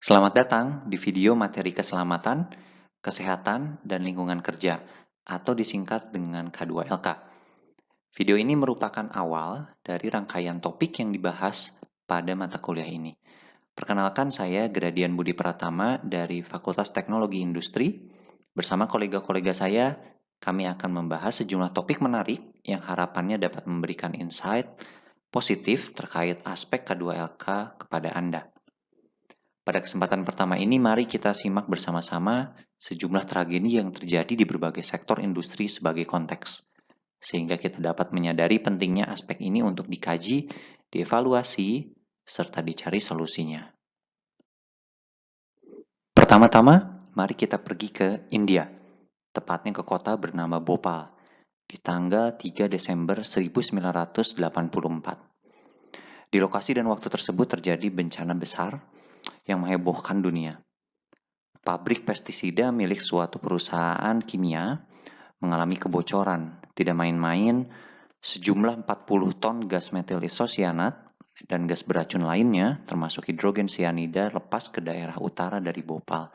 Selamat datang di video materi keselamatan, kesehatan, dan lingkungan kerja, atau disingkat dengan K2LK. Video ini merupakan awal dari rangkaian topik yang dibahas pada mata kuliah ini. Perkenalkan, saya Gradian Budi Pratama dari Fakultas Teknologi Industri. Bersama kolega-kolega saya, kami akan membahas sejumlah topik menarik yang harapannya dapat memberikan insight positif terkait aspek K2LK kepada Anda. Pada kesempatan pertama ini, mari kita simak bersama-sama sejumlah tragedi yang terjadi di berbagai sektor industri sebagai konteks, sehingga kita dapat menyadari pentingnya aspek ini untuk dikaji, dievaluasi, serta dicari solusinya. Pertama-tama, mari kita pergi ke India, tepatnya ke kota bernama Bhopal, di tanggal 3 Desember 1984. Di lokasi dan waktu tersebut terjadi bencana besar yang menghebohkan dunia. Pabrik pestisida milik suatu perusahaan kimia mengalami kebocoran. Tidak main-main, sejumlah 40 ton gas metil isosianat dan gas beracun lainnya, termasuk hidrogen cyanida, lepas ke daerah utara dari Bhopal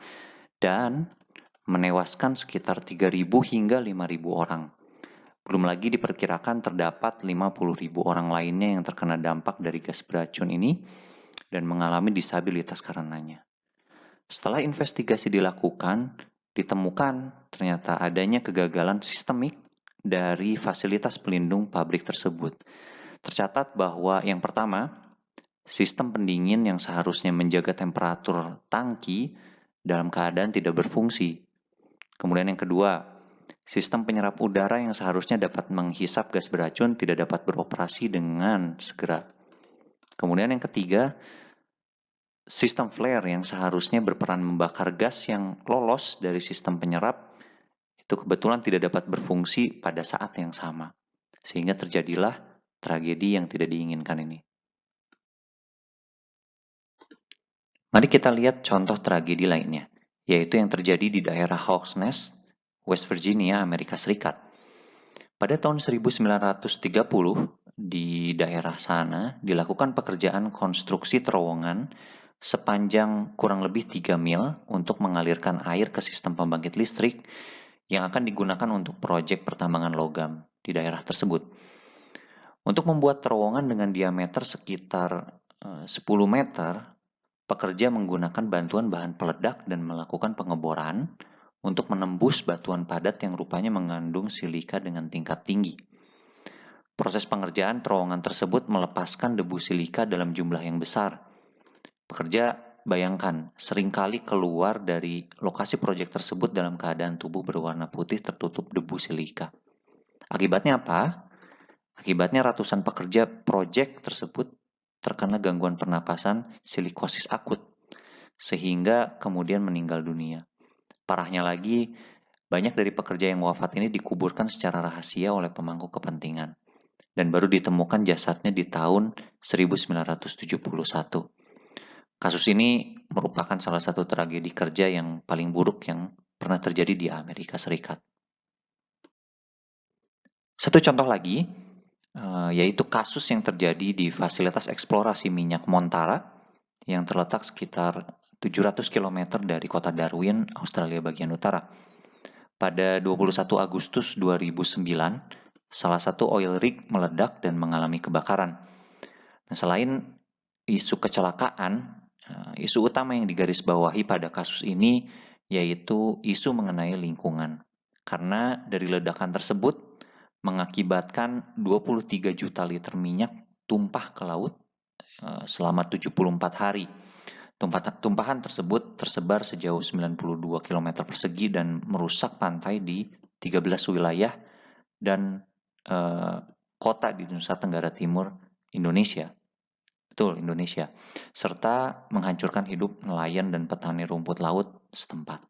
dan menewaskan sekitar 3.000 hingga 5.000 orang. Belum lagi diperkirakan terdapat 50.000 orang lainnya yang terkena dampak dari gas beracun ini dan mengalami disabilitas karenanya. Setelah investigasi dilakukan, ditemukan ternyata adanya kegagalan sistemik dari fasilitas pelindung pabrik tersebut. Tercatat bahwa yang pertama, sistem pendingin yang seharusnya menjaga temperatur tangki dalam keadaan tidak berfungsi. Kemudian yang kedua, sistem penyerap udara yang seharusnya dapat menghisap gas beracun tidak dapat beroperasi dengan segera. Kemudian yang ketiga, sistem flare yang seharusnya berperan membakar gas yang lolos dari sistem penyerap itu kebetulan tidak dapat berfungsi pada saat yang sama. Sehingga terjadilah tragedi yang tidak diinginkan ini. Mari kita lihat contoh tragedi lainnya, yaitu yang terjadi di daerah Hawks Nest, West Virginia, Amerika Serikat. Pada tahun 1930, di daerah sana dilakukan pekerjaan konstruksi terowongan sepanjang kurang lebih 3 mil untuk mengalirkan air ke sistem pembangkit listrik yang akan digunakan untuk proyek pertambangan logam di daerah tersebut. Untuk membuat terowongan dengan diameter sekitar 10 meter, pekerja menggunakan bantuan bahan peledak dan melakukan pengeboran untuk menembus batuan padat yang rupanya mengandung silika dengan tingkat tinggi. Proses pengerjaan terowongan tersebut melepaskan debu silika dalam jumlah yang besar. Pekerja, bayangkan, seringkali keluar dari lokasi proyek tersebut dalam keadaan tubuh berwarna putih tertutup debu silika. Akibatnya apa? Akibatnya ratusan pekerja proyek tersebut terkena gangguan pernapasan silikosis akut, sehingga kemudian meninggal dunia. Parahnya lagi, banyak dari pekerja yang wafat ini dikuburkan secara rahasia oleh pemangku kepentingan, dan baru ditemukan jasadnya di tahun 1971. Kasus ini merupakan salah satu tragedi kerja yang paling buruk yang pernah terjadi di Amerika Serikat. Satu contoh lagi, yaitu kasus yang terjadi di fasilitas eksplorasi minyak Montara yang terletak sekitar 700 km dari kota Darwin, Australia bagian utara. Pada 21 Agustus 2009, salah satu oil rig meledak dan mengalami kebakaran. Nah, selain isu kecelakaan, isu utama yang digarisbawahi pada kasus ini yaitu isu mengenai lingkungan. Karena dari ledakan tersebut mengakibatkan 23 juta liter minyak tumpah ke laut selama 74 hari. Tumpahan tersebut tersebar sejauh 92 km persegi dan merusak pantai di 13 wilayah dan kota di Nusa Tenggara Timur, Indonesia. Betul, Indonesia. Serta menghancurkan hidup nelayan dan petani rumput laut setempat.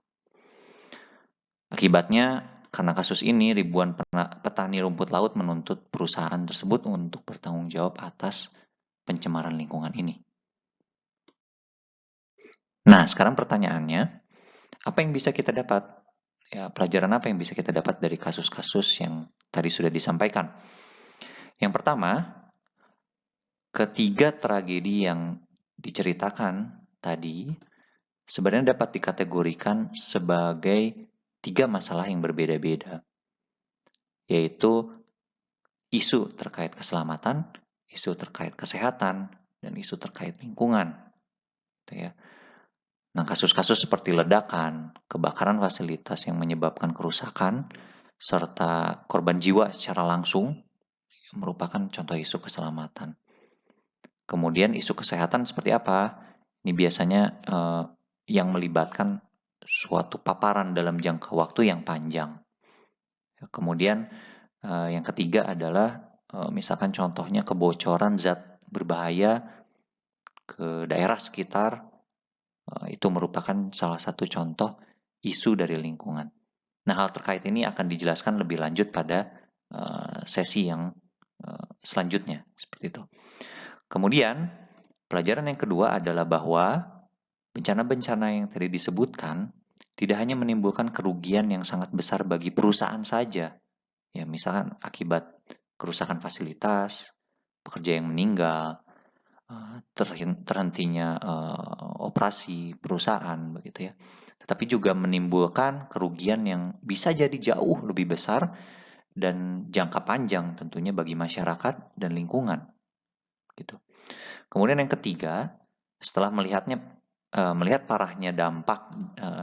Akibatnya, karena kasus ini, ribuan petani rumput laut menuntut perusahaan tersebut untuk bertanggung jawab atas pencemaran lingkungan ini. Nah, sekarang pertanyaannya, apa yang bisa kita dapat? Ya, pelajaran apa yang bisa kita dapat dari kasus-kasus yang tadi sudah disampaikan? Yang pertama, ketiga tragedi yang diceritakan tadi sebenarnya dapat dikategorikan sebagai 3 masalah yang berbeda-beda, yaitu isu terkait keselamatan, isu terkait kesehatan, dan isu terkait lingkungan. Gitu ya. Nah, kasus-kasus seperti ledakan, kebakaran fasilitas yang menyebabkan kerusakan, serta korban jiwa secara langsung merupakan contoh isu keselamatan. Kemudian isu kesehatan seperti apa? Ini biasanya yang melibatkan suatu paparan dalam jangka waktu yang panjang. Kemudian yang ketiga adalah misalkan contohnya kebocoran zat berbahaya ke daerah sekitar, itu merupakan salah satu contoh isu dari lingkungan. Nah, hal terkait ini akan dijelaskan lebih lanjut pada sesi yang selanjutnya, seperti itu. Kemudian, pelajaran yang kedua adalah bahwa bencana-bencana yang tadi disebutkan tidak hanya menimbulkan kerugian yang sangat besar bagi perusahaan saja, ya misalkan akibat kerusakan fasilitas, pekerja yang meninggal, terhentinya operasi perusahaan, begitu ya. Tetapi juga menimbulkan kerugian yang bisa jadi jauh lebih besar dan jangka panjang tentunya bagi masyarakat dan lingkungan, gitu. Kemudian yang ketiga, setelah melihat parahnya dampak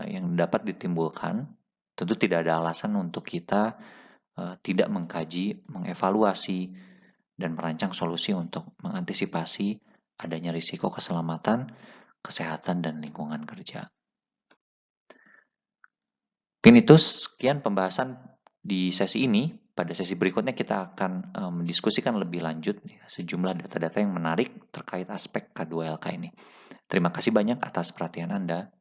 yang dapat ditimbulkan, tentu tidak ada alasan untuk kita tidak mengkaji, mengevaluasi, dan merancang solusi untuk mengantisipasi adanya risiko keselamatan, kesehatan, dan lingkungan kerja. Mungkin itu sekian pembahasan di sesi ini. Pada sesi berikutnya kita akan mendiskusikan lebih lanjut sejumlah data-data yang menarik terkait aspek K2LK ini. Terima kasih banyak atas perhatian Anda.